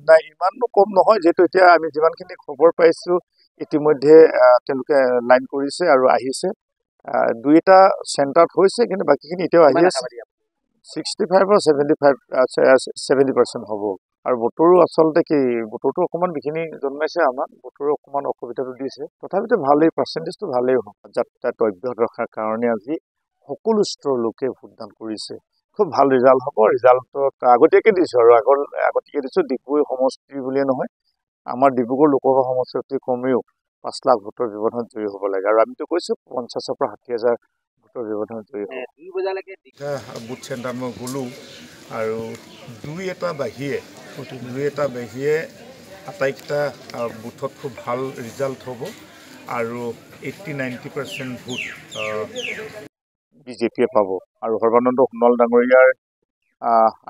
নাই ইমানো কম নহয় যেহেতু এতিয়া আমি যিমানখিনি খবৰ পাইছো ইতিমধ্যে তেওঁলোকে লাইন কৰিছে আৰু আহিছে দুই এটা চেণ্টাৰত হৈছে কিন্তু বাকীখিনি এতিয়াও আহি আছে 65 or 70% হ'ব আৰু বতৰো আচলতে কি বতৰটো অকণমান বিঘিনি জন্মাইছে আমাক বতৰো অকণমান অসুবিধাটো দিছে তথাপিতো ভালেই পাৰ্চেণ্টেজটো ভালেই হ'ব যাত্ৰাটো অব্যাহত ৰখাৰ কাৰণে আজি সকলো স্তৰৰ লোকে ভোটদান কৰিছে খুব ভাল ৰিজাল্ট হ'ব ৰিজাল্টত আগতীয়াকৈ দিছোঁ আৰু আগতীয়াকৈ দিছোঁ ডিগবৈ সমষ্টি বুলিয়ে নহয় আমাৰ ডিব্ৰুগড় লোকসভা সমষ্টিত কমেও 5 লাখ ভোটৰ ব্যৱধানত জয়ী হ'ব লাগে আৰু আমিতো কৈছোঁ 50,000 পৰা 60,000 ভোটৰ ব্যৱধানত জয়ী হ'ব 2 বজালৈকে বুথ চেণ্টাৰ মই গ'লোঁ আৰু দুই এটা বাহিৰে আটাইকেইটা বুথত খুব ভাল ৰিজাল্ট হ'ব আৰু 80-90% ভোট বিজেপিয়ে পাব আৰু সৰ্বানন্দ সোণোৱাল ডাঙৰীয়াৰ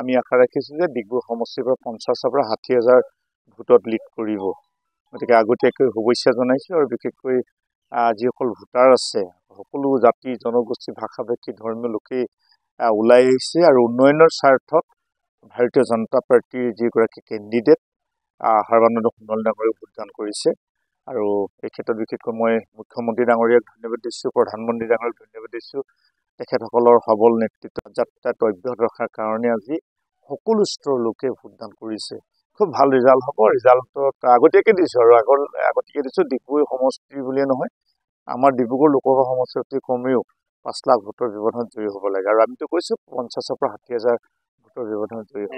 আমি আশা ৰাখিছোঁ যে ডিগবৈ সমষ্টিৰ পৰা 50,000 পৰা 60,000 ভোটত লিড কৰিব গতিকে আগতীয়াকৈ শুভেচ্ছা জনাইছোঁ আৰু বিশেষকৈ যিসকল ভোটাৰ আছে সকলো জাতি জনগোষ্ঠী ভাষা-ভাষী ধৰ্মীয় লোকেই ওলাই আহিছে আৰু উন্নয়নৰ স্বাৰ্থত ভাৰতীয় জনতা পাৰ্টীৰ যিগৰাকী কেণ্ডিডেট সৰ্বানন্দ সোণোৱাল ডাঙৰীয়াক ভোটদান কৰিছে আৰু এই ক্ষেত্ৰত বিশেষকৈ মই মুখ্যমন্ত্ৰী ডাঙৰীয়াক ধন্যবাদ দিছোঁ প্ৰধানমন্ত্ৰী ডাঙৰীয়াক ধন্যবাদ দিছোঁ তেখেতসকলৰ সবল নেতৃত্ব যাত্ৰাটো অব্যাহত ৰখাৰ কাৰণে আজি সকলো স্তৰৰ লোকে ভোটদান কৰিছে খুব ভাল ৰিজাল্ট হ'ব ৰিজাল্টত আগতীয়াকৈ দিছোঁ আৰু আগতীয়াকৈ দিছোঁ ডিগবৈ সমষ্টি বুলিয়ে নহয় আমাৰ ডিব্ৰুগড় লোকসভা সমষ্টিত কমেও 5 লাখ ভোটৰ ব্যৱধানত জয়ী হ'ব লাগে আৰু আমিতো কৈছোঁ 50,000 পৰা 60,000 ভোটৰ ব্যৱধানত জয়ী হ'ব